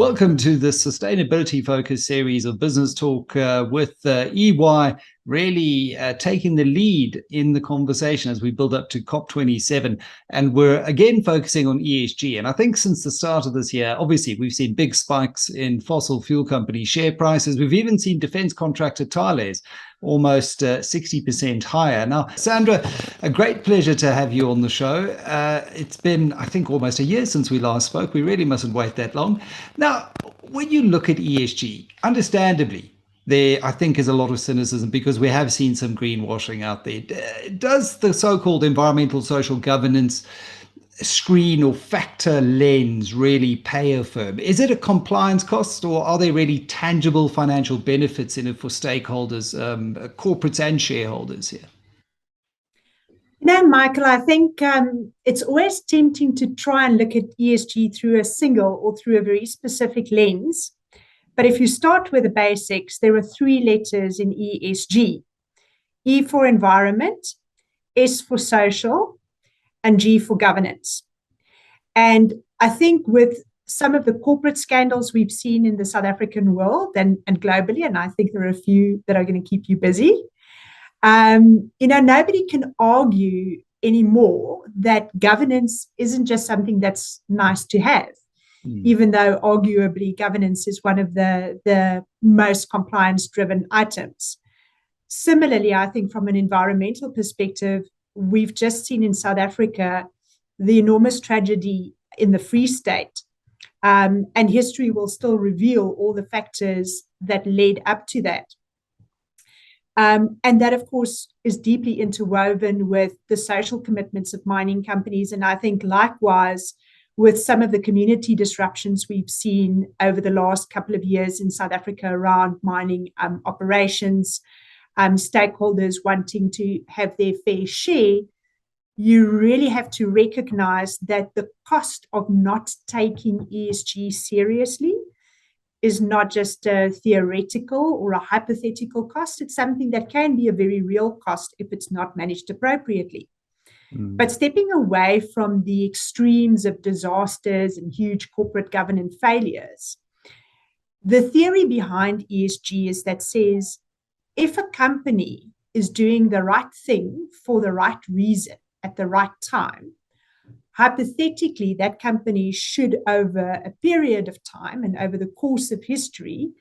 Welcome to the sustainability focus series of Business Talk with EY really taking the lead in the conversation as we build up to COP27. And we're again focusing on ESG. And I think since the start of this year, obviously, we've seen big spikes in fossil fuel company share prices. We've even seen defense contractor Thales almost 60% higher. Now, Sandra, a great pleasure to have you on the show. It's been, I think, almost a year since we last spoke. We really mustn't wait that long. Now, when you look at ESG, understandably, there, I think, is a lot of cynicism because we have seen some greenwashing out there. Does the so-called environmental social governance screen or factor lens really pay a firm? Is it a compliance cost, or are there really tangible financial benefits in it for stakeholders, corporates and shareholders here? No, Michael, I think it's always tempting to try and look at ESG through a single or through a very specific lens. But if you start with the basics, there are three letters in ESG. E for environment, S for social, and G for governance. And I think with some of the corporate scandals we've seen in the South African world and globally, and I think there are a few that are going to keep you busy, nobody can argue anymore that governance isn't just something that's nice to have, even though arguably governance is one of the most compliance-driven items. Similarly, I think from an environmental perspective, we've just seen in South Africa the enormous tragedy in the Free State, and history will still reveal all the factors that led up to that. And that, of course, is deeply interwoven with the social commitments of mining companies. And I think likewise, with some of the community disruptions we've seen over the last couple of years in South Africa around mining operations, stakeholders wanting to have their fair share, you really have to recognize that the cost of not taking ESG seriously is not just a theoretical or a hypothetical cost. It's something that can be a very real cost if it's not managed appropriately. But stepping away from the extremes of disasters and huge corporate governance failures, the theory behind ESG is that says, if a company is doing the right thing for the right reason at the right time, hypothetically, that company should, over a period of time and over the course of history,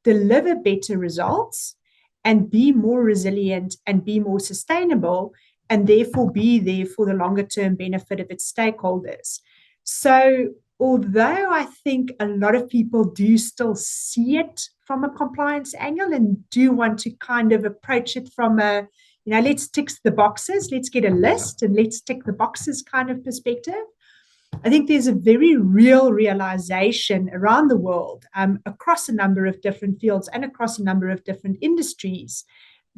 deliver better results and be more resilient and be more sustainable, and therefore be there for the longer term benefit of its stakeholders. So although I think a lot of people do still see it from a compliance angle and do want to kind of approach it from a, let's tick the boxes, let's get a list and let's tick the boxes kind of perspective, I think there's a very real realization around the world, across a number of different fields and across a number of different industries,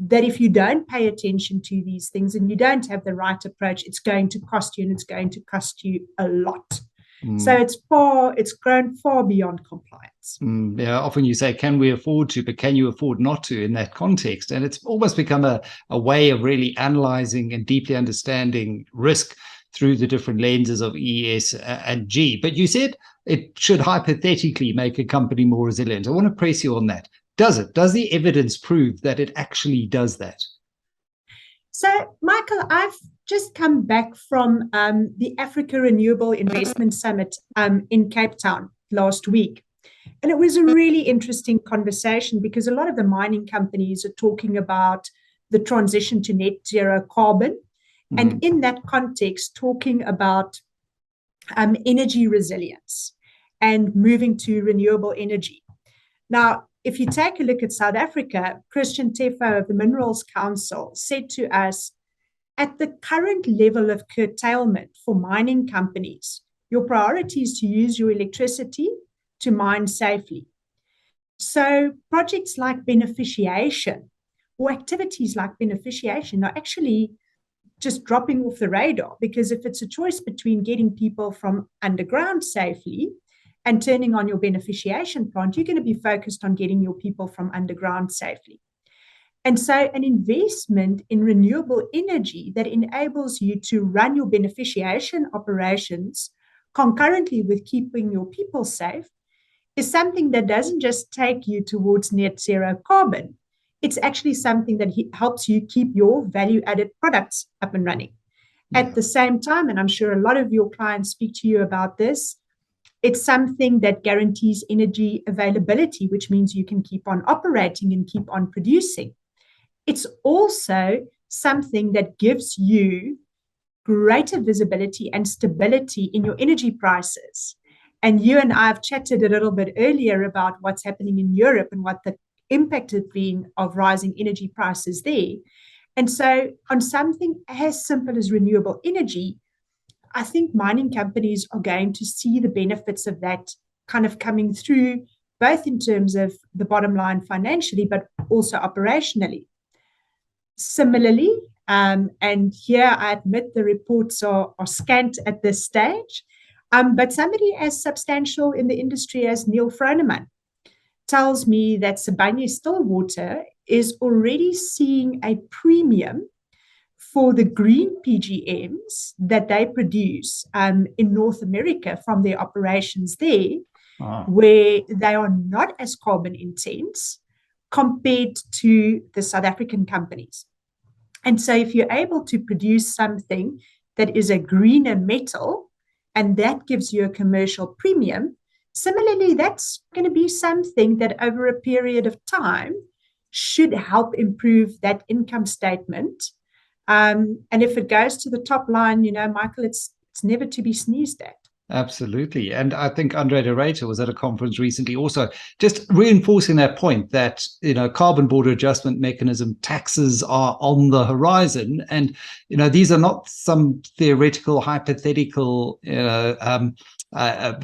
that if you don't pay attention to these things and you don't have the right approach, it's going to cost you, and it's going to cost you a lot. So it's grown far beyond compliance. Yeah, often you say, can we afford to, but can you afford not to in that context? And it's almost become a way of really analyzing and deeply understanding risk through the different lenses of ES and G. But you said it should hypothetically make a company more resilient. I want to press you on that. Does it? Does the evidence prove that it actually does that? So, Michael, I've just come back from the Africa Renewable Investment Summit in Cape Town last week. And it was a really interesting conversation because a lot of the mining companies are talking about the transition to net zero carbon. And in that context, talking about energy resilience and moving to renewable energy. Now, if you take a look at South Africa, Christian Teffo of the Minerals Council said to us, at the current level of curtailment for mining companies, your priority is to use your electricity to mine safely. So projects like beneficiation or activities like beneficiation are actually just dropping off the radar, because if it's a choice between getting people from underground safely and turning on your beneficiation plant, you're going to be focused on getting your people from underground safely. And so an investment in renewable energy that enables you to run your beneficiation operations concurrently with keeping your people safe is something that doesn't just take you towards net zero carbon. It's actually something that helps you keep your value added products up and running. Yeah. At the same time, and I'm sure a lot of your clients speak to you about this, it's something that guarantees energy availability, which means you can keep on operating and keep on producing. It's also something that gives you greater visibility and stability in your energy prices. And you and I have chatted a little bit earlier about what's happening in Europe and what the impact has been of rising energy prices there. And so, on something as simple as renewable energy, I think mining companies are going to see the benefits of that kind of coming through, both in terms of the bottom line financially, but also operationally. Similarly, and here I admit the reports are scant at this stage, but somebody as substantial in the industry as Neil Froneman tells me that Sibanye-Stillwater is already seeing a premium for the green PGMs that they produce in North America from their operations there, where they are not as carbon intense compared to the South African companies. And so if you're able to produce something that is a greener metal, and that gives you a commercial premium, similarly, that's going to be something that over a period of time should help improve that income statement. And if it goes to the top line, Michael, it's never to be sneezed at. Absolutely. And I think Andre de Ruyter was at a conference recently also just reinforcing that point that, carbon border adjustment mechanism taxes are on the horizon. And, these are not some theoretical, hypothetical,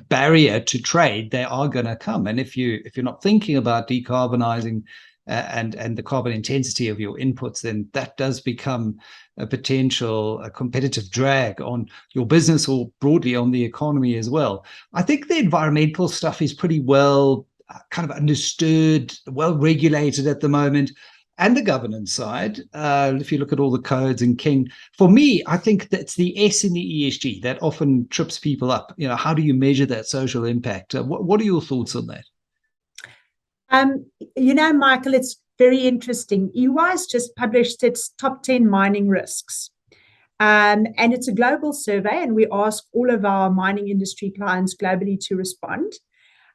barrier to trade. They are going to come. And if you're not thinking about decarbonizing and the carbon intensity of your inputs, then that does become a potential competitive drag on your business or broadly on the economy as well. I think the environmental stuff is pretty well kind of understood, well regulated at the moment. And the governance side, if you look at all the codes and King, for me, I think that's the S in the ESG that often trips people up. How do you measure that social impact? What are your thoughts on that? Michael, it's very interesting. EY's just published its top 10 mining risks. And it's a global survey, and we ask all of our mining industry clients globally to respond.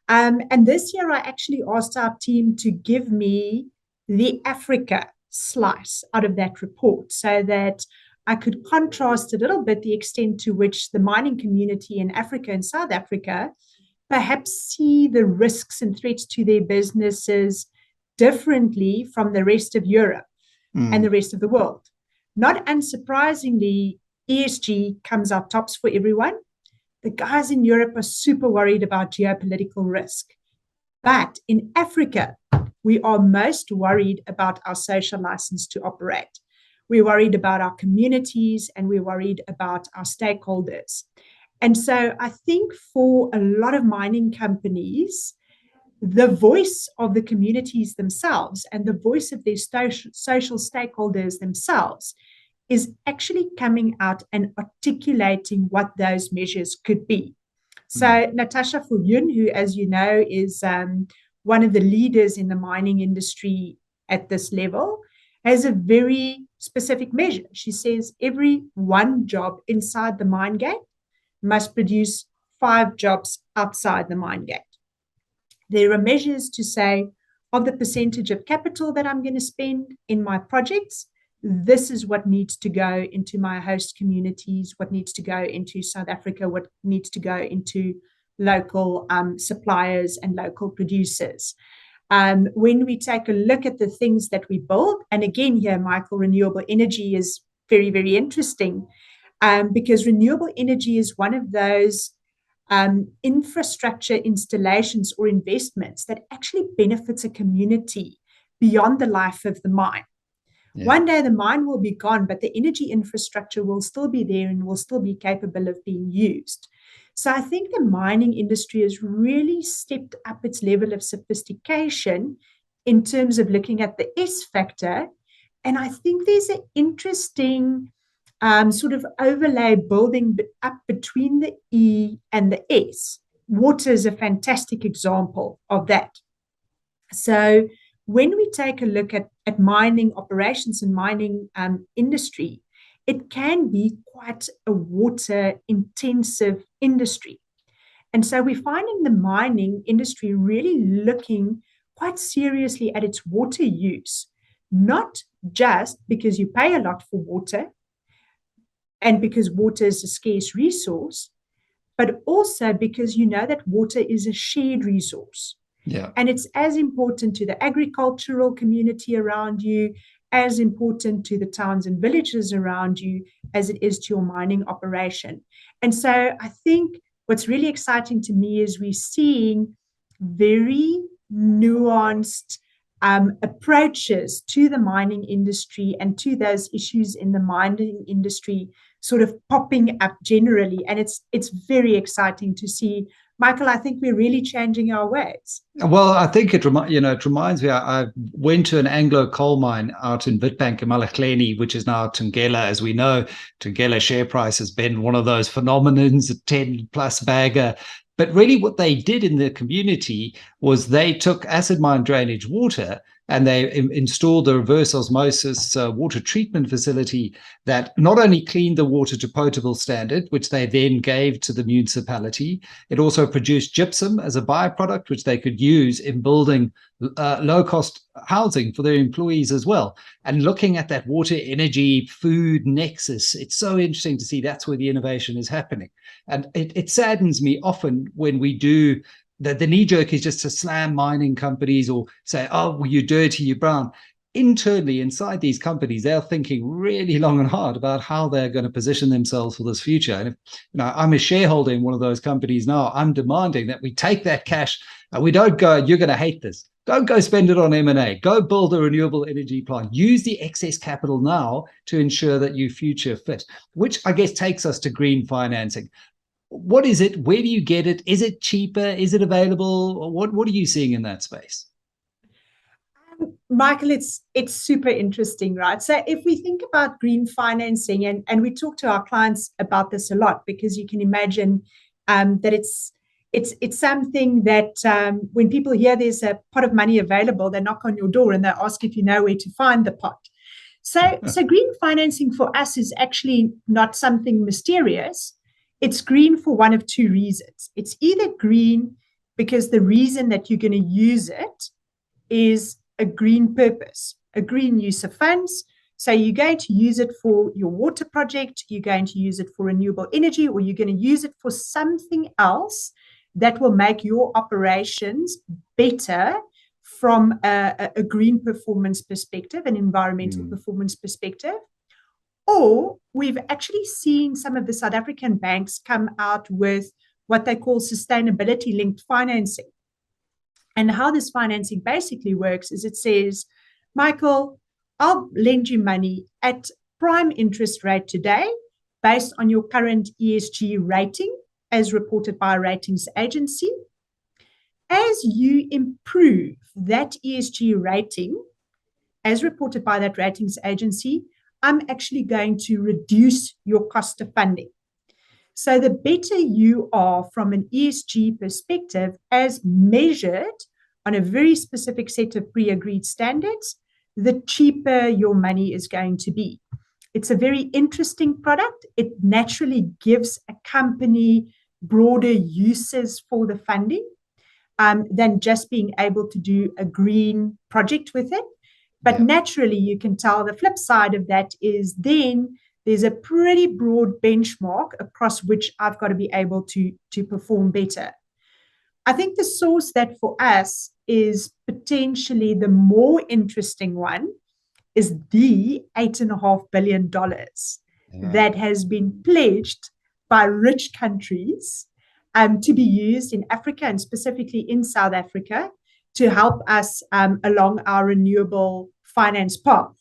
And this year, I actually asked our team to give me the Africa slice out of that report so that I could contrast a little bit the extent to which the mining community in Africa and South Africa perhaps see the risks and threats to their businesses differently from the rest of Europe and the rest of the world. Not unsurprisingly, ESG comes out tops for everyone. The guys in Europe are super worried about geopolitical risk. But in Africa, we are most worried about our social license to operate. We're worried about our communities, and we're worried about our stakeholders. And so I think for a lot of mining companies, the voice of the communities themselves and the voice of their social stakeholders themselves is actually coming out and articulating what those measures could be. So Natasha Viljoen, who, as you know, is one of the leaders in the mining industry at this level, has a very specific measure. She says every one job inside the mine gate must produce 5 jobs outside the mine gate. There are measures to say, of the percentage of capital that I'm going to spend in my projects, this is what needs to go into my host communities, what needs to go into South Africa, what needs to go into local suppliers and local producers. When we take a look at the things that we build, and again here, Michael, renewable energy is very, very interesting. Because renewable energy is one of those infrastructure installations or investments that actually benefits a community beyond the life of the mine. Yeah. One day the mine will be gone, but the energy infrastructure will still be there and will still be capable of being used. So I think the mining industry has really stepped up its level of sophistication in terms of looking at the S factor. And I think there's an interesting sort of overlay building up between the E and the S water is a fantastic example of that. So when we take a look at mining operations and mining industry, it can be quite a water intensive industry. And so we're finding the mining industry really looking quite seriously at its water use, not just because you pay a lot for water and because water is a scarce resource, but also because you know that water is a shared resource. Yeah. And it's as important to the agricultural community around you, as important to the towns and villages around you, as it is to your mining operation. And so I think what's really exciting to me is we're seeing very nuanced approaches to the mining industry and to those issues in the mining industry sort of popping up generally. And it's very exciting to see. Michael, I think we're really changing our ways. Well, I think it reminds me. I went to an Anglo coal mine out in Witbank in Malakleni, which is now Tungela. As we know, Tungela share price has been one of those phenomenons, a 10+ bagger. But really what they did in the community was they took acid mine drainage water and they installed the reverse osmosis water treatment facility that not only cleaned the water to potable standard, which they then gave to the municipality, it also produced gypsum as a byproduct, which they could use in building low-cost housing for their employees as well. And looking at that water, energy, food nexus, it's so interesting to see that's where the innovation is happening. And it saddens me often when we do the knee jerk is just to slam mining companies or say, oh, well, you're dirty, you're brown. Internally, inside these companies, they're thinking really long and hard about how they're going to position themselves for this future. And if I'm a shareholder in one of those companies now, I'm demanding that we take that cash and we don't go, you're going to hate this. Don't go spend it on M&A. Go build a renewable energy plant. Use the excess capital now to ensure that you future fit, which I guess takes us to green financing. What is it? Where do you get it? Is it cheaper? Is it available? What are you seeing in that space? Michael, it's super interesting, right? So if we think about green financing, and we talk to our clients about this a lot, because you can imagine that it's something that when people hear there's a pot of money available, they knock on your door and they ask if you know where to find the pot. So green financing for us is actually not something mysterious. It's green for one of two reasons. It's either green because the reason that you're going to use it is a green purpose, a green use of funds. So you're going to use it for your water project, you're going to use it for renewable energy, or you're going to use it for something else that will make your operations better from a green performance perspective, an environmental performance perspective. Or we've actually seen some of the South African banks come out with what they call sustainability linked financing. And how this financing basically works is it says, Michael, I'll lend you money at prime interest rate today based on your current ESG rating as reported by a ratings agency. As you improve that ESG rating as reported by that ratings agency, I'm actually going to reduce your cost of funding. So the better you are from an ESG perspective, as measured on a very specific set of pre-agreed standards, the cheaper your money is going to be. It's a very interesting product. It naturally gives a company broader uses for the funding than just being able to do a green project with it. But naturally, you can tell the flip side of that is then there's a pretty broad benchmark across which I've got to be able to perform better. I think the source that for us is potentially the more interesting one is the $8.5 billion that has been pledged by rich countries to be used in Africa and specifically in South Africa to help us along our renewable finance path.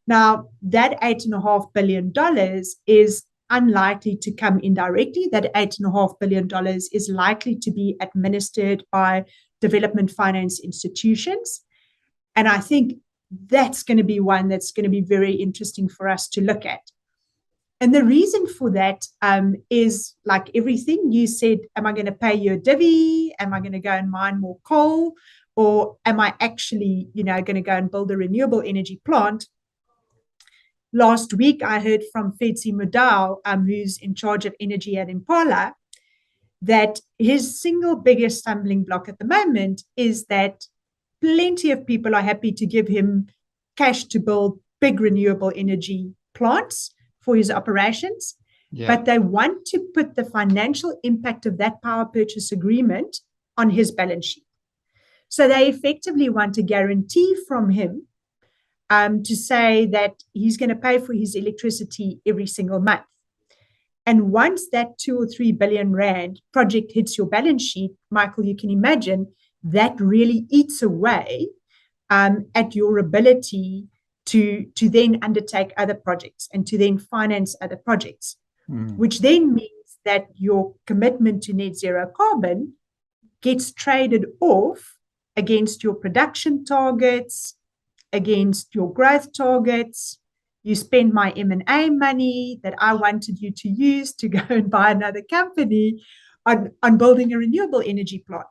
Now, that $8.5 billion is unlikely to come indirectly. That $8.5 billion is likely to be administered by development finance institutions. And I think that's going to be one that's going to be very interesting for us to look at. And the reason for that is like everything you said, am I going to pay you a divvy? Am I going to go and mine more coal? Or am I actually, going to go and build a renewable energy plant? Last week, I heard from Fetsi Mudau, who's in charge of energy at Impala, that his single biggest stumbling block at the moment is that plenty of people are happy to give him cash to build big renewable energy plants for his operations, but they want to put the financial impact of that power purchase agreement on his balance sheet. So they effectively want a guarantee from him to say that he's going to pay for his electricity every single month. And once that 2 or 3 billion rand project hits your balance sheet, Michael, you can imagine that really eats away at your ability to then undertake other projects and to then finance other projects, which then means that your commitment to net zero carbon gets traded off against your production targets, against your growth targets. You spend my M&A money that I wanted you to use to go and buy another company on building a renewable energy plant.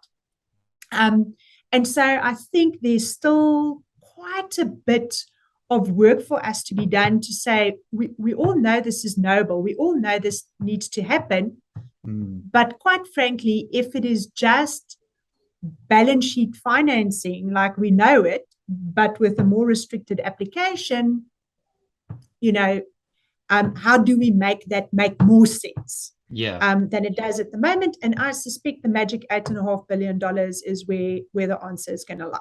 And so I think there's still quite a bit of work for us to be done to say, we all know this is noble. We all know this needs to happen. But quite frankly, if it is just balance sheet financing like we know it, but with a more restricted application, how do we make that make more sense than it does at the moment? And I suspect the magic $8.5 billion is where the answer is going to lie.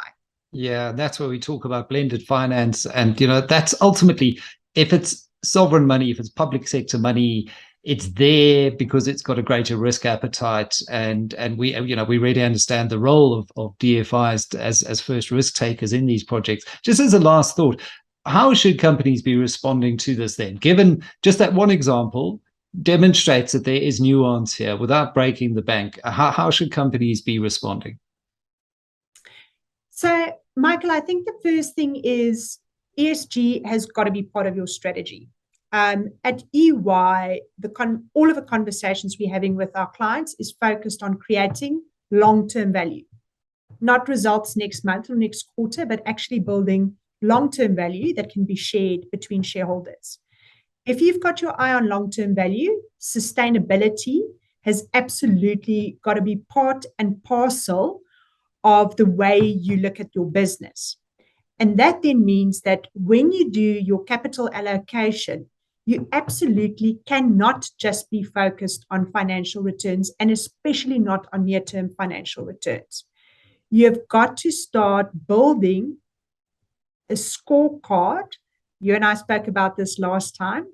Yeah, that's where we talk about blended finance. And, that's ultimately, if it's sovereign money, if it's public sector money, it's there because it's got a greater risk appetite. And we really understand the role of DFIs as first risk takers in these projects. Just as a last thought, how should companies be responding to this then? Given just that one example demonstrates that there is nuance here without breaking the bank. How should companies be responding? So, Michael, I think the first thing is ESG has got to be part of your strategy. At EY, all of the conversations we're having with our clients is focused on creating long-term value, not results next month or next quarter, but actually building long-term value that can be shared between shareholders. If you've got your eye on long-term value, sustainability has absolutely got to be part and parcel of the way you look at your business. And that then means that when you do your capital allocation, you absolutely cannot just be focused on financial returns, and especially not on near-term financial returns. You've got to start building a scorecard, you and I spoke about this last time,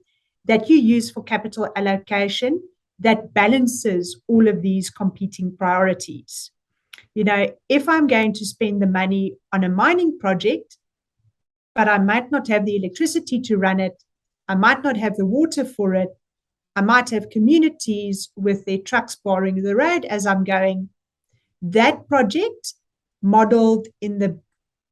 that you use for capital allocation that balances all of these competing priorities. If I'm going to spend the money on a mining project, but I might not have the electricity to run it, I might not have the water for it, I might have communities with their trucks barring the road as I'm going, that project modeled in the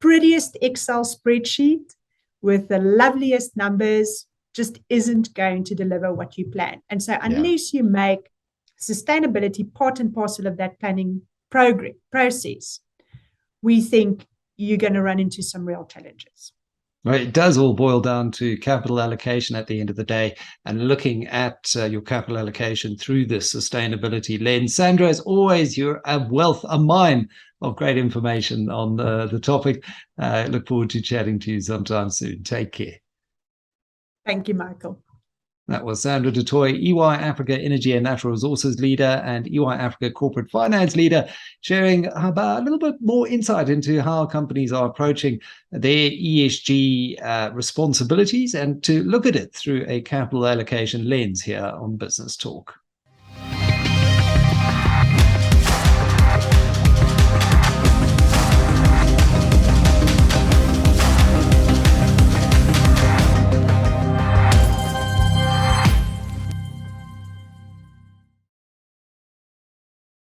prettiest Excel spreadsheet with the loveliest numbers just isn't going to deliver what you plan. And so unless you make sustainability part and parcel of that planning process, we think you're going to run into some real challenges. Right. It does all boil down to capital allocation at the end of the day, and looking at your capital allocation through this sustainability lens. Sandra, as always, you're a mine of great information on the topic. Look forward to chatting to you sometime soon. Take care. Thank you, Michael. That was Sandra du Toit, EY Africa Energy and Natural Resources Leader and EY Africa Corporate Finance Leader, sharing about a little bit more insight into how companies are approaching their ESG responsibilities and to look at it through a capital allocation lens here on Business Talk.